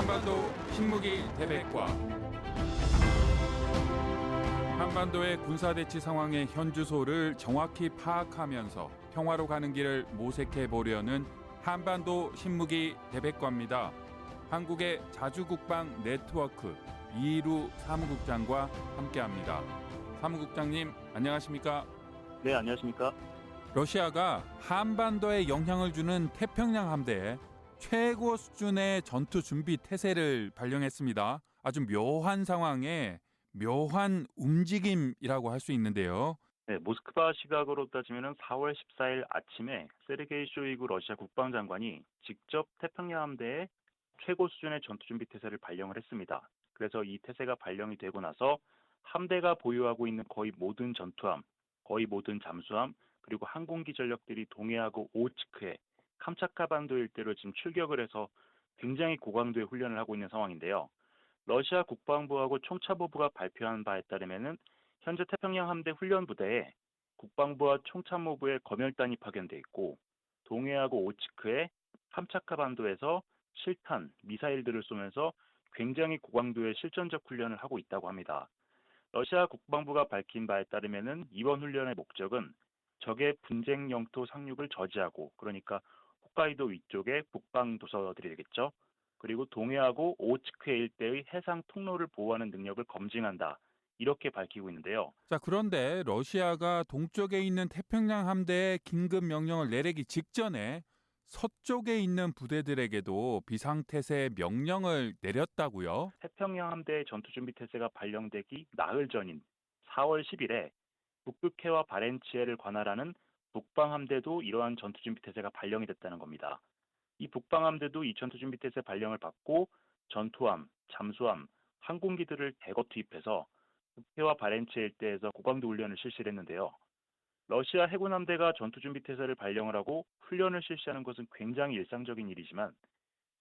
한반도 신무기 대백과 한반도의 군사대치 상황의 현주소를 정확히 파악하면서 평화로 가는 길을 모색해 보려는 한반도 신무기 대백과입니다. 한국의 자주국방 네트워크 이루 사무국장과 함께합니다. 사무국장님 안녕하십니까? 네, 안녕하십니까? 러시아가 한반도에 영향을 주는 태평양 함대에 최고 수준의 전투 준비 태세를 발령했습니다. 아주 묘한 상황에 묘한 움직임이라고 할 수 있는데요. 네, 모스크바 시각으로 따지면 4월 14일 아침에 세르게이 쇼이구 러시아 국방장관이 직접 태평양 함대에 최고 수준의 전투 준비 태세를 발령을 했습니다. 그래서 이 태세가 발령이 되고 나서 함대가 보유하고 있는 거의 모든 전투함, 거의 모든 잠수함, 그리고 항공기 전력들이 동해하고 오호츠크해 캄차카 반도 일대로 지금 출격을 해서 굉장히 고강도의 훈련을 하고 있는 상황인데요. 러시아 국방부하고 총참모부가 발표한 바에 따르면 현재 태평양 함대 훈련 부대에 국방부와 총참모부의 검열단이 파견돼 있고 동해하고 오츠크해 캄차카 반도에서 실탄, 미사일들을 쏘면서 굉장히 고강도의 실전적 훈련을 하고 있다고 합니다. 러시아 국방부가 밝힌 바에 따르면 이번 훈련의 목적은 적의 분쟁 영토 상륙을 저지하고, 그러니까 홋카이도 위쪽의 북방 도서들이 되겠죠. 그리고 동해하고 오호츠크해 일대의 해상 통로를 보호하는 능력을 검증한다. 이렇게 밝히고 있는데요. 자, 그런데 러시아가 동쪽에 있는 태평양 함대에 긴급 명령을 내리기 직전에 서쪽에 있는 부대들에게도 비상태세 명령을 내렸다고요? 태평양 함대의 전투준비 태세가 발령되기 나흘 전인 4월 10일에 북극해와 바렌츠해를 관할하는 북방함대도 이러한 전투준비 태세가 발령이 됐다는 겁니다. 이 북방함대도 이 전투준비 태세 발령을 받고 전투함, 잠수함, 항공기들을 대거 투입해서 북해와 바렌츠해 일대에서 고강도 훈련을 실시를 했는데요. 러시아 해군함대가 전투준비 태세를 발령을 하고 훈련을 실시하는 것은 굉장히 일상적인 일이지만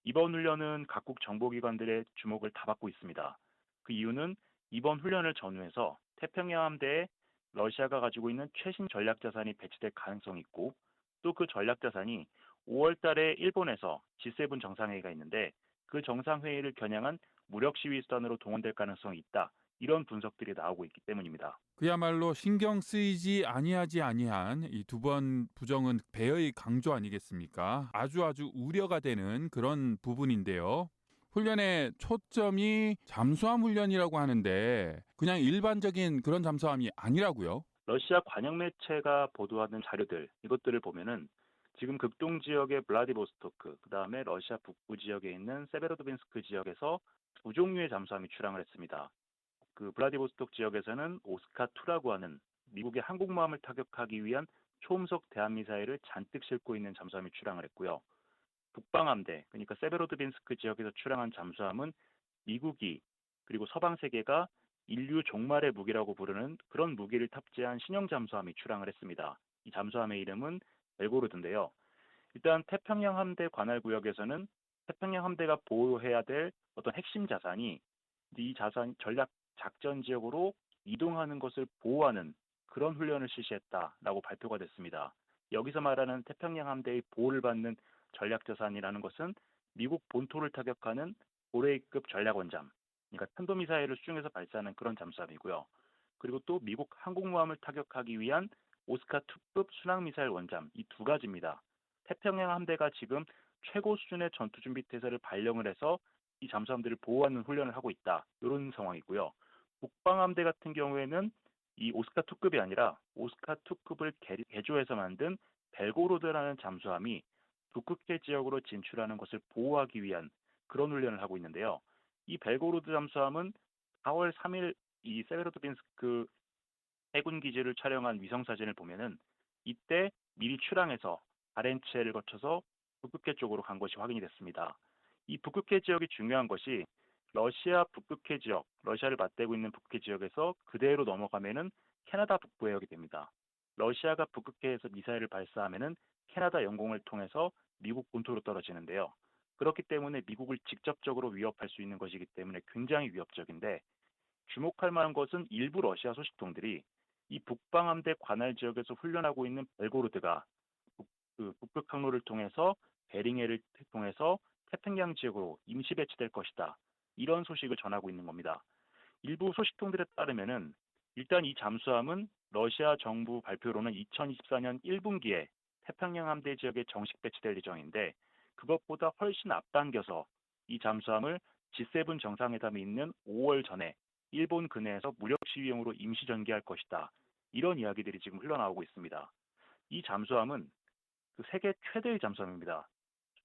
이번 훈련은 각국 정보기관들의 주목을 다 받고 있습니다. 그 이유는 이번 훈련을 전후해서 태평양 함대에 러시아가 가지고 있는 최신 전략자산이 배치될 가능성이 있고 또 그 전략자산이 5월 달에 일본에서 G7 정상회의가 있는데 그 정상회의를 겨냥한 무력 시위 수단으로 동원될 가능성이 있다. 이런 분석들이 나오고 있기 때문입니다. 그야말로 신경 쓰이지 아니한 이 두 번 부정은 배의 강조 아니겠습니까? 아주 우려가 되는 그런 부분인데요. 훈련의 초점이 잠수함 훈련이라고 하는데 그냥 일반적인 그런 잠수함이 아니라고요? 러시아 관영 매체가 보도하는 자료들 이것들을 보면은 지금 극동 지역의 블라디보스토크, 그다음에 러시아 북부 지역에 있는 세베로도빈스크 지역에서 두 종류의 잠수함이 출항을 했습니다. 그 블라디보스토크 지역에서는 오스카-2라고 하는 미국의 항공모함을 타격하기 위한 초음속 대함미사일을 잔뜩 싣고 있는 잠수함이 출항을 했고요. 북방함대, 그러니까 세베로드빈스크 지역에서 출항한 잠수함은 미국이 그리고 서방 세계가 인류 종말의 무기라고 부르는 그런 무기를 탑재한 신형 잠수함이 출항을 했습니다. 이 잠수함의 이름은 벨고로드인데요. 일단 태평양 함대 관할 구역에서는 태평양 함대가 보호해야 될 어떤 핵심 자산이 이 자산 전략 작전 지역으로 이동하는 것을 보호하는 그런 훈련을 실시했다라고 발표가 됐습니다. 여기서 말하는 태평양 함대의 보호를 받는 전략 자산이라는 것은 미국 본토를 타격하는 고레이급 전략원잠, 그러니까 탄도미사일을 수중에서 발사하는 그런 잠수함이고요. 그리고 또 미국 항공모함을 타격하기 위한 오스카-2급 순항미사일 원잠, 이 두 가지입니다. 태평양 함대가 지금 최고 수준의 전투준비 태세를 발령을 해서 이 잠수함들을 보호하는 훈련을 하고 있다. 이런 상황이고요. 북방함대 같은 경우에는 이 오스카-2급이 아니라 오스카-2급을 개조해서 만든 벨고로드라는 잠수함이 북극해 지역으로 진출하는 것을 보호하기 위한 그런 훈련을 하고 있는데요. 이 벨고로드 잠수함은 4월 3일 이 세베로도빈스크 해군 기지를 촬영한 위성 사진을 보면은 이때 미리 출항해서 바렌츠해를 거쳐서 북극해 쪽으로 간 것이 확인이 됐습니다. 이 북극해 지역이 중요한 것이 러시아 북극해 지역, 러시아를 맞대고 있는 북극해 지역에서 그대로 넘어가면은 캐나다 북부 해역이 됩니다. 러시아가 북극해에서 미사일을 발사하면은 캐나다 영공을 통해서 미국 본토로 떨어지는데요. 그렇기 때문에 미국을 직접적으로 위협할 수 있는 것이기 때문에 굉장히 위협적인데 주목할 만한 것은 일부 러시아 소식통들이 이 북방함대 관할 지역에서 훈련하고 있는 벨고로드가 북극 항로를 통해서 베링해를 통해서 태평양 지역으로 임시 배치될 것이다. 이런 소식을 전하고 있는 겁니다. 일부 소식통들에 따르면은 일단 이 잠수함은 러시아 정부 발표로는 2024년 1분기에 태평양 함대 지역에 정식 배치될 예정인데 그것보다 훨씬 앞당겨서 이 잠수함을 G7 정상회담이 있는 5월 전에 일본 근해에서 무력 시위용으로 임시 전개할 것이다. 이런 이야기들이 지금 흘러나오고 있습니다. 이 잠수함은 그 세계 최대의 잠수함입니다.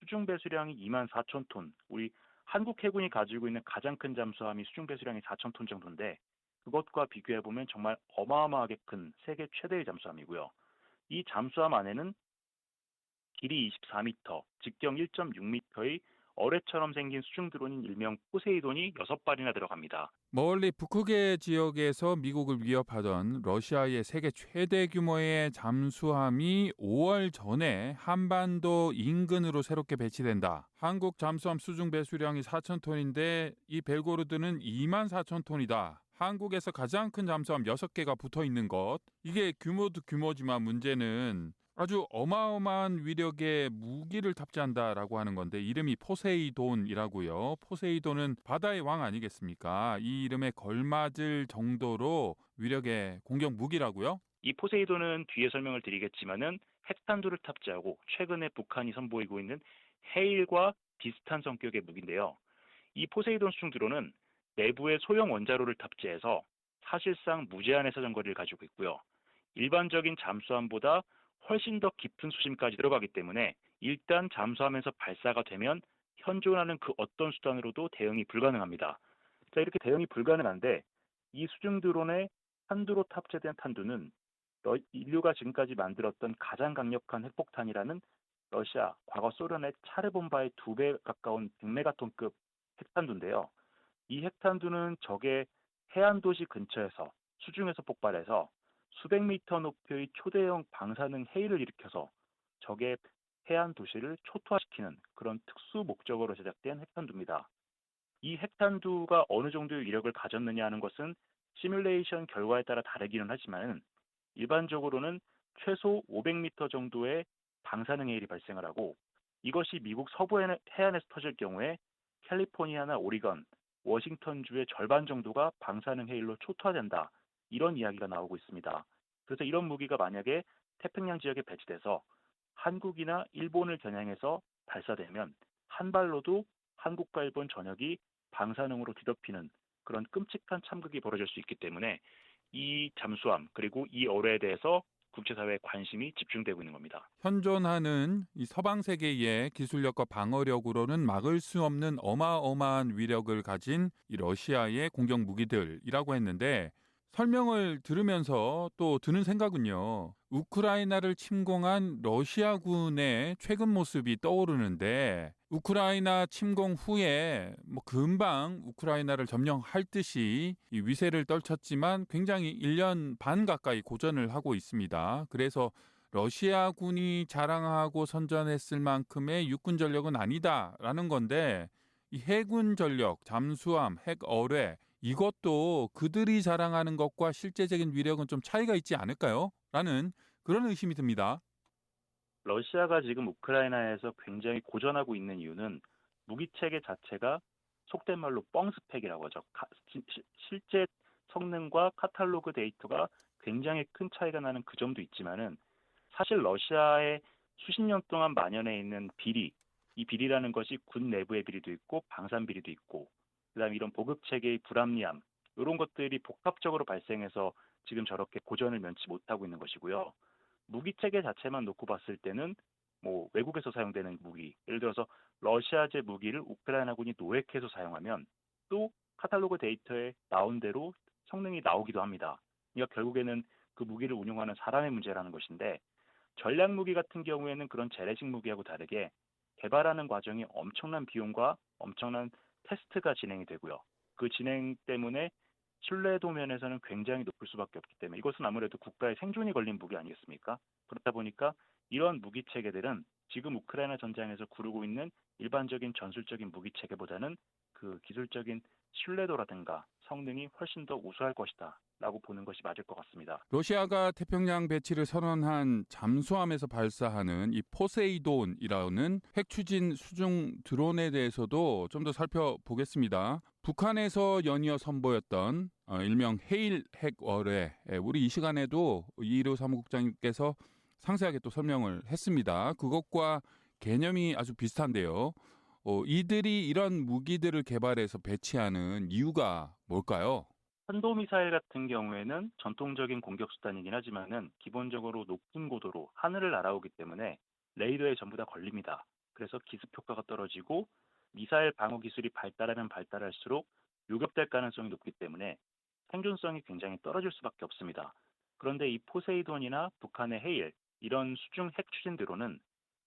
수중 배수량이 2만 4천 톤. 우리 한국 해군이 가지고 있는 가장 큰 잠수함이 수중 배수량이 4천 톤 정도인데 그것과 비교해 보면 정말 어마어마하게 큰 세계 최대의 잠수함이고요. 이 잠수함 안에는 길이 24m, 직경 1.6m의 어뢰처럼 생긴 수중 드론인 일명 포세이돈이 6발이나 들어갑니다. 멀리 북극해 지역에서 미국을 위협하던 러시아의 세계 최대 규모의 잠수함이 5월 전에 한반도 인근으로 새롭게 배치된다. 한국 잠수함 수중 배수량이 4천 톤인데 이 벨고로드는 2만 4천 톤이다. 한국에서 가장 큰 잠수함 6개가 붙어 있는 것. 이게 규모도 규모지만 문제는 아주 어마어마한 위력의 무기를 탑재한다라고 하는 건데 이름이 포세이돈이라고요. 포세이돈은 바다의 왕 아니겠습니까? 이 이름에 걸맞을 정도로 위력의 공격 무기라고요. 이 포세이돈은 뒤에 설명을 드리겠지만은 핵탄두를 탑재하고 최근에 북한이 선보이고 있는 해일과 비슷한 성격의 무기인데요. 이 포세이돈 수중 드론은 내부에 소형 원자로를 탑재해서 사실상 무제한의 사정거리를 가지고 있고요. 일반적인 잠수함보다 훨씬 더 깊은 수심까지 들어가기 때문에 일단 잠수함에서 발사가 되면 현존하는 그 어떤 수단으로도 대응이 불가능합니다. 자, 이렇게 대응이 불가능한데 이 수중 드론의 탄두로 탑재된 탄두는 인류가 지금까지 만들었던 가장 강력한 핵폭탄이라는 러시아, 과거 소련의 차르본바의 2배 가까운 100메가톤급 핵탄두인데요. 이 핵탄두는 적의 해안 도시 근처에서 수중에서 폭발해서 수백 미터 높이의 초대형 방사능 해일을 일으켜서 적의 해안 도시를 초토화시키는 그런 특수 목적으로 제작된 핵탄두입니다. 이 핵탄두가 어느 정도의 위력을 가졌느냐 하는 것은 시뮬레이션 결과에 따라 다르기는 하지만 일반적으로는 최소 500m 정도의 방사능 해일이 발생을 하고 이것이 미국 서부 해안에서 터질 경우에 캘리포니아나 오리건, 워싱턴주의 절반 정도가 방사능 해일로 초토화된다. 이런 이야기가 나오고 있습니다. 그래서 이런 무기가 만약에 태평양 지역에 배치돼서 한국이나 일본을 겨냥해서 발사되면 한 발로도 한국과 일본 전역이 방사능으로 뒤덮이는 그런 끔찍한 참극이 벌어질 수 있기 때문에 이 잠수함 그리고 이 어뢰에 대해서 국제사회의 관심이 집중되고 있는 겁니다. 현존하는 이 서방 세계의 기술력과 방어력으로는 막을 수 없는 어마어마한 위력을 가진 이 러시아의 공격 무기들이라고 했는데 설명을 들으면서 또 드는 생각은요. 우크라이나를 침공한 러시아군의 최근 모습이 떠오르는데 우크라이나 침공 후에 뭐 금방 우크라이나를 점령할 듯이 이 위세를 떨쳤지만 굉장히 1년 반 가까이 고전을 하고 있습니다. 그래서 러시아군이 자랑하고 선전했을 만큼의 육군 전력은 아니다라는 건데 이 해군 전력, 잠수함, 핵어뢰 이것도 그들이 자랑하는 것과 실제적인 위력은 좀 차이가 있지 않을까요? 라는 그런 의심이 듭니다. 러시아가 지금 우크라이나에서 굉장히 고전하고 있는 이유는 무기 체계 자체가 속된 말로 뻥스펙이라고 하죠. 실제 성능과 카탈로그 데이터가 굉장히 큰 차이가 나는 그 점도 있지만은 사실 러시아의 수십 년 동안 만연해 있는 비리, 이 비리라는 것이 군 내부의 비리도 있고 방산 비리도 있고 그다음에 이런 보급 체계의 불합리함 이런 것들이 복합적으로 발생해서 지금 저렇게 고전을 면치 못하고 있는 것이고요. 무기 체계 자체만 놓고 봤을 때는 뭐 외국에서 사용되는 무기, 예를 들어서 러시아제 무기를 우크라이나군이 노획해서 사용하면 또 카탈로그 데이터에 나온 대로 성능이 나오기도 합니다. 그러니까 결국에는 그 무기를 운용하는 사람의 문제라는 것인데 전략 무기 같은 경우에는 그런 재래식 무기하고 다르게 개발하는 과정이 엄청난 비용과 엄청난 테스트가 진행이 되고요. 그 진행 때문에 신뢰도 면에서는 굉장히 높을 수밖에 없기 때문에 이것은 아무래도 국가의 생존이 걸린 무기 아니겠습니까? 그렇다 보니까 이런 무기 체계들은 지금 우크라이나 전장에서 구르고 있는 일반적인 전술적인 무기 체계보다는 그 기술적인 신뢰도라든가 성능이 훨씬 더 우수할 것이다 라고 보는 것이 맞을 것 같습니다. 러시아가 태평양 배치를 선언한 잠수함에서 발사하는 이 포세이돈이라는 핵 추진 수중 드론에 대해서도 좀 더 살펴보겠습니다. 북한에서 연이어 선보였던 일명 해일 핵어뢰, 우리 이 시간에도 이일호 사무국장님께서 상세하게 또 설명을 했습니다. 그것과 개념이 아주 비슷한데요. 이들이 이런 무기들을 개발해서 배치하는 이유가 뭘까요? 탄도미사일 같은 경우에는 전통적인 공격 수단이긴 하지만은 기본적으로 높은 고도로 하늘을 날아오기 때문에 레이더에 전부 다 걸립니다. 그래서 기습 효과가 떨어지고 미사일 방어 기술이 발달하면 발달할수록 요격될 가능성이 높기 때문에 생존성이 굉장히 떨어질 수밖에 없습니다. 그런데 이 포세이돈이나 북한의 헤일 이런 수중 핵 추진 드론은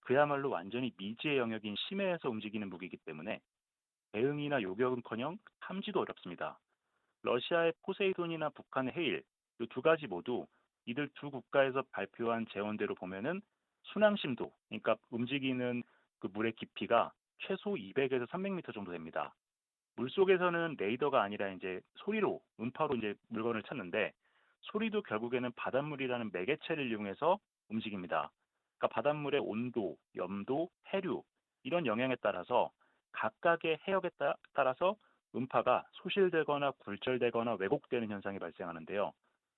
그야말로 완전히 미지의 영역인 심해에서 움직이는 무기이기 때문에 대응이나 요격은커녕 탐지도 어렵습니다. 러시아의 포세이돈이나 북한의 헤일 이 두 가지 모두 이들 두 국가에서 발표한 재원대로 보면은 순항 심도, 그러니까 움직이는 그 물의 깊이가 최소 200에서 300m 정도 됩니다. 물속에서는 레이더가 아니라 이제 소리로, 음파로 이제 물건을 찾는데 소리도 결국에는 바닷물이라는 매개체를 이용해서 움직입니다. 그러니까 바닷물의 온도, 염도, 해류 이런 영향에 따라서 각각의 해역에 따라서 음파가 소실되거나 굴절되거나 왜곡되는 현상이 발생하는데요.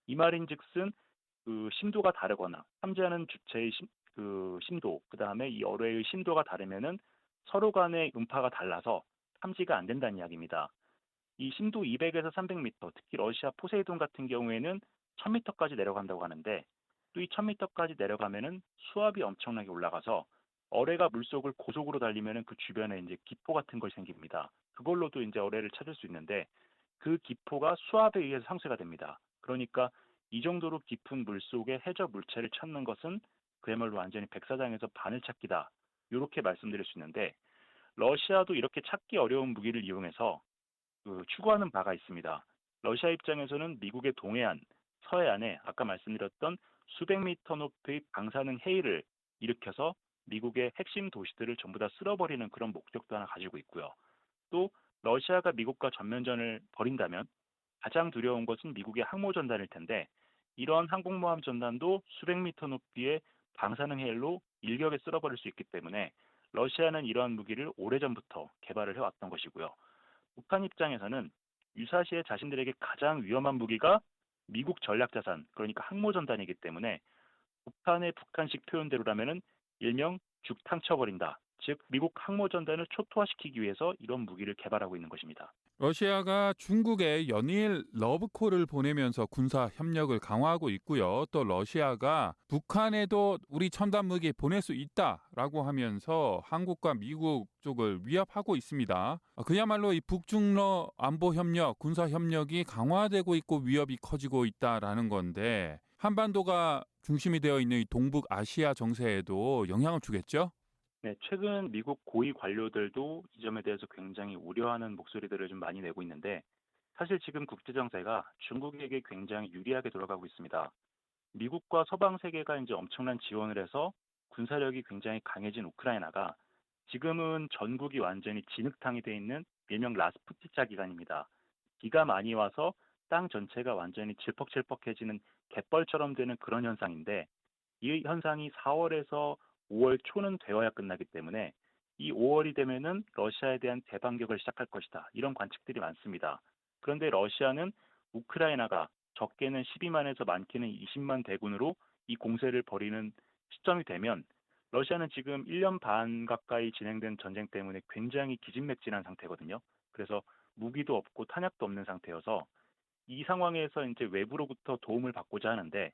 이 말인즉슨 그 심도가 다르거나 탐지하는 주체의 심도, 그 다음에 이 어뢰의 심도가 다르면은 서로 간의 음파가 달라서 탐지가 안 된다는 이야기입니다. 이 심도 200에서 300m, 특히 러시아 포세이돈 같은 경우에는 1000m까지 내려간다고 하는데 또 이 1000m까지 내려가면은 수압이 엄청나게 올라가서 어뢰가 물속을 고속으로 달리면은 그 주변에 이제 기포 같은 걸 생깁니다. 그걸로도 이제 어뢰를 찾을 수 있는데 그 기포가 수압에 의해서 상쇄가 됩니다. 그러니까 이 정도로 깊은 물속의 해저 물체를 찾는 것은 그야말로 완전히 백사장에서 바늘 찾기다. 이렇게 말씀드릴 수 있는데 러시아도 이렇게 찾기 어려운 무기를 이용해서 추구하는 바가 있습니다. 러시아 입장에서는 미국의 동해안, 서해안에 아까 말씀드렸던 수백 미터 높이의 방사능 해일을 일으켜서 미국의 핵심 도시들을 전부 다 쓸어버리는 그런 목적도 하나 가지고 있고요. 또 러시아가 미국과 전면전을 벌인다면 가장 두려운 것은 미국의 항모전단일 텐데 이러한 항공모함 전단도 수백 미터 높이의 방사능 해일로 일격에 쓸어버릴 수 있기 때문에 러시아는 이러한 무기를 오래전부터 개발을 해왔던 것이고요. 북한 입장에서는 유사시에 자신들에게 가장 위험한 무기가 미국 전략자산, 그러니까 항모전단이기 때문에 북한의 북한식 표현대로라면은 일명 죽탕 쳐버린다. 즉 미국 항모전단을 초토화시키기 위해서 이런 무기를 개발하고 있는 것입니다. 러시아가 중국에 연일 러브콜을 보내면서 군사 협력을 강화하고 있고요. 또 러시아가 북한에도 우리 첨단 무기 보낼 수 있다라고 하면서 한국과 미국 쪽을 위협하고 있습니다. 그야말로 이 북중러 안보 협력, 군사 협력이 강화되고 있고 위협이 커지고 있다라는 건데 한반도가 중심이 되어 있는 이 동북아시아 정세에도 영향을 주겠죠? 네, 최근 미국 고위 관료들도 이 점에 대해서 굉장히 우려하는 목소리들을 좀 많이 내고 있는데 사실 지금 국제 정세가 중국에게 굉장히 유리하게 돌아가고 있습니다. 미국과 서방 세계가 이제 엄청난 지원을 해서 군사력이 굉장히 강해진 우크라이나가 지금은 전국이 완전히 진흙탕이 돼 있는 일명 라스푸티차 기간입니다. 비가 많이 와서 땅 전체가 완전히 질퍽질퍽해지는 갯벌처럼 되는 그런 현상인데 이 현상이 4월에서 5월 초는 되어야 끝나기 때문에 이 5월이 되면은 러시아에 대한 대반격을 시작할 것이다. 이런 관측들이 많습니다. 그런데 러시아는 우크라이나가 적게는 12만에서 많게는 20만 대군으로 이 공세를 벌이는 시점이 되면 러시아는 지금 1년 반 가까이 진행된 전쟁 때문에 굉장히 기진맥진한 상태거든요. 그래서 무기도 없고 탄약도 없는 상태여서 이 상황에서 이제 외부로부터 도움을 받고자 하는데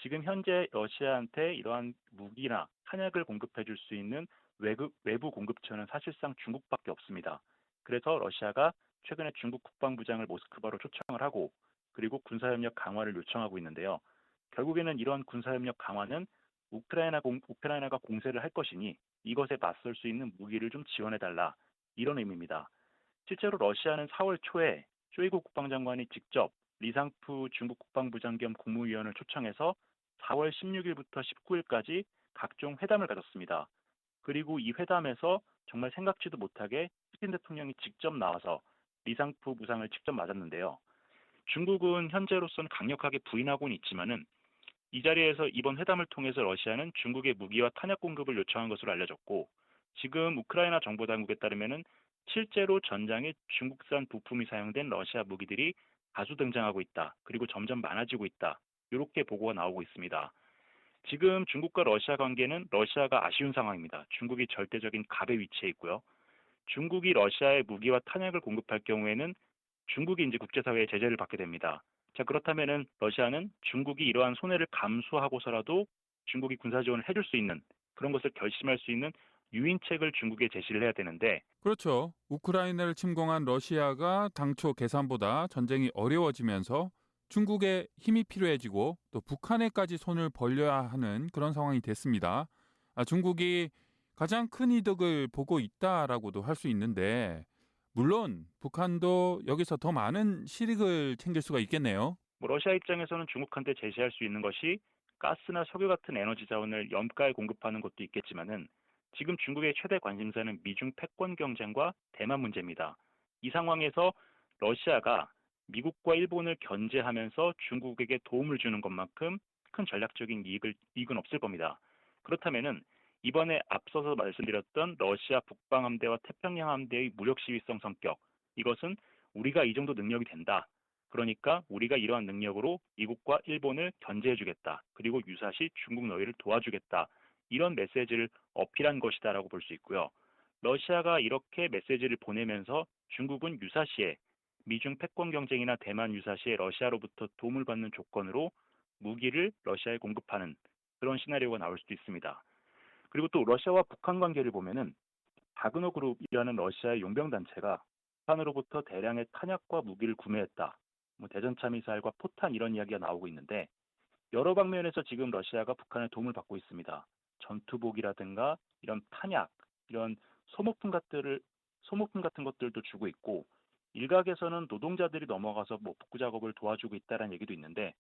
지금 현재 러시아한테 이러한 무기나 탄약을 공급해 줄 수 있는 외부 공급처는 사실상 중국밖에 없습니다. 그래서 러시아가 최근에 중국 국방부장을 모스크바로 초청을 하고 그리고 군사협력 강화를 요청하고 있는데요. 결국에는 이런 군사협력 강화는 우크라이나가 공세를 할 것이니 이것에 맞설 수 있는 무기를 좀 지원해달라 이런 의미입니다. 실제로 러시아는 4월 초에 쇼이구 국방장관이 직접 리상프 중국 국방부장 겸 국무위원을 초청해서 4월 16일부터 19일까지 각종 회담을 가졌습니다. 그리고 이 회담에서 정말 생각지도 못하게 푸틴 대통령이 직접 나와서 리상프 부상을 직접 맞았는데요. 중국은 현재로서는 강력하게 부인하고는 있지만은 이 자리에서 이번 회담을 통해서 러시아는 중국의 무기와 탄약 공급을 요청한 것으로 알려졌고 지금 우크라이나 정보 당국에 따르면은 실제로 전장에 중국산 부품이 사용된 러시아 무기들이 다수 등장하고 있다. 그리고 점점 많아지고 있다. 이렇게 보고가 나오고 있습니다. 지금 중국과 러시아 관계는 러시아가 아쉬운 상황입니다. 중국이 절대적인 갑의 위치에 있고요. 중국이 러시아에 무기와 탄약을 공급할 경우에는 중국이 이제 국제사회의 제재를 받게 됩니다. 자, 그렇다면은 러시아는 중국이 이러한 손해를 감수하고서라도 중국이 군사 지원을 해줄 수 있는 그런 것을 결심할 수 있는 유인책을 중국에 제시를 해야 되는데 그렇죠. 우크라이나를 침공한 러시아가 당초 계산보다 전쟁이 어려워지면서 중국의 힘이 필요해지고 또 북한에까지 손을 벌려야 하는 그런 상황이 됐습니다. 중국이 가장 큰 이득을 보고 있다라고도 할 수 있는데 물론 북한도 여기서 더 많은 실익을 챙길 수가 있겠네요. 뭐 러시아 입장에서는 중국한테 제시할 수 있는 것이 가스나 석유 같은 에너지 자원을 염가에 공급하는 것도 있겠지만은 지금 중국의 최대 관심사는 미중 패권 경쟁과 대만 문제입니다. 이 상황에서 러시아가 미국과 일본을 견제하면서 중국에게 도움을 주는 것만큼 큰 전략적인 이익은 없을 겁니다. 그렇다면은 이번에 앞서서 말씀드렸던 러시아 북방함대와 태평양 함대의 무력 시위성 성격, 이것은 우리가 이 정도 능력이 된다. 그러니까 우리가 이러한 능력으로 미국과 일본을 견제해주겠다. 그리고 유사시 중국 너희를 도와주겠다. 이런 메시지를 어필한 것이다라고 볼 수 있고요. 러시아가 이렇게 메시지를 보내면서 중국은 유사시에 미중 패권 경쟁이나 대만 유사시에 러시아로부터 도움을 받는 조건으로 무기를 러시아에 공급하는 그런 시나리오가 나올 수도 있습니다. 그리고 또 러시아와 북한 관계를 보면은 바그너 그룹이라는 러시아의 용병 단체가 북한으로부터 대량의 탄약과 무기를 구매했다. 뭐 대전차 미사일과 포탄 이런 이야기가 나오고 있는데 여러 방면에서 지금 러시아가 북한의 도움을 받고 있습니다. 전투복이라든가 이런 탄약, 이런 소모품 같은 것들도 주고 있고 일각에서는 노동자들이 넘어가서 뭐 복구 작업을 도와주고 있다는 얘기도 있는데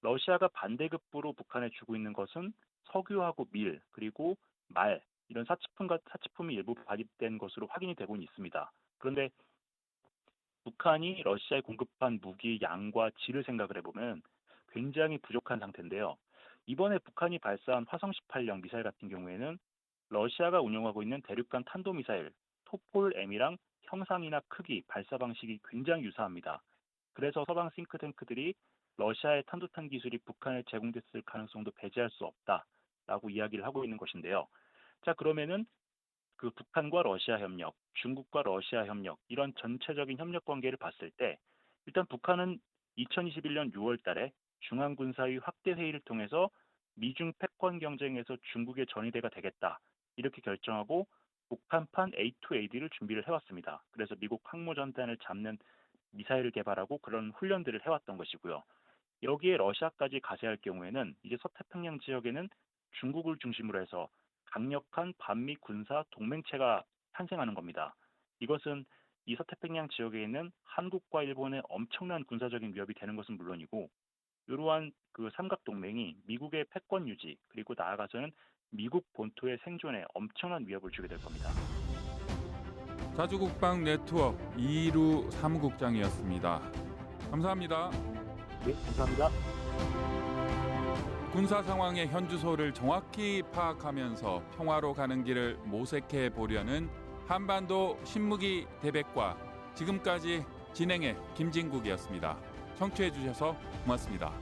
러시아가 반대급부로 북한에 주고 있는 것은 석유하고 밀 그리고 말 이런 사치품이 일부 발입된 것으로 확인이 되고는 있습니다. 그런데 북한이 러시아에 공급한 무기 양과 질을 생각을 해보면 굉장히 부족한 상태인데요. 이번에 북한이 발사한 화성 18형 미사일 같은 경우에는 러시아가 운용하고 있는 대륙간 탄도미사일 토폴-M이랑 형상이나 크기, 발사 방식이 굉장히 유사합니다. 그래서 서방 싱크탱크들이 러시아의 탄도탄 기술이 북한에 제공됐을 가능성도 배제할 수 없다라고 이야기를 하고 있는 것인데요. 자, 그러면은 그 북한과 러시아 협력, 중국과 러시아 협력 이런 전체적인 협력 관계를 봤을 때 일단 북한은 2021년 6월 달에 중앙군사위 확대 회의를 통해서 미중 패권 경쟁에서 중국의 전위대가 되겠다 이렇게 결정하고 북한판 A2AD를 준비를 해왔습니다. 그래서 미국 항모전단을 잡는 미사일을 개발하고 그런 훈련들을 해왔던 것이고요. 여기에 러시아까지 가세할 경우에는 이제 서태평양 지역에는 중국을 중심으로 해서 강력한 반미 군사 동맹체가 탄생하는 겁니다. 이것은 이 서태평양 지역에 있는 한국과 일본의 엄청난 군사적인 위협이 되는 것은 물론이고 이러한 그 삼각 동맹이 미국의 패권 유지 그리고 나아가서는 미국 본토의 생존에 엄청난 위협을 주게 될 겁니다. 자주국방 네트워크 이루 사무국장이었습니다. 감사합니다. 네, 감사합니다. 군사 상황의 현주소를 정확히 파악하면서 평화로 가는 길을 모색해 보려는 한반도 신무기 대백과 지금까지 진행의 김진국이었습니다. 청취해 주셔서 고맙습니다.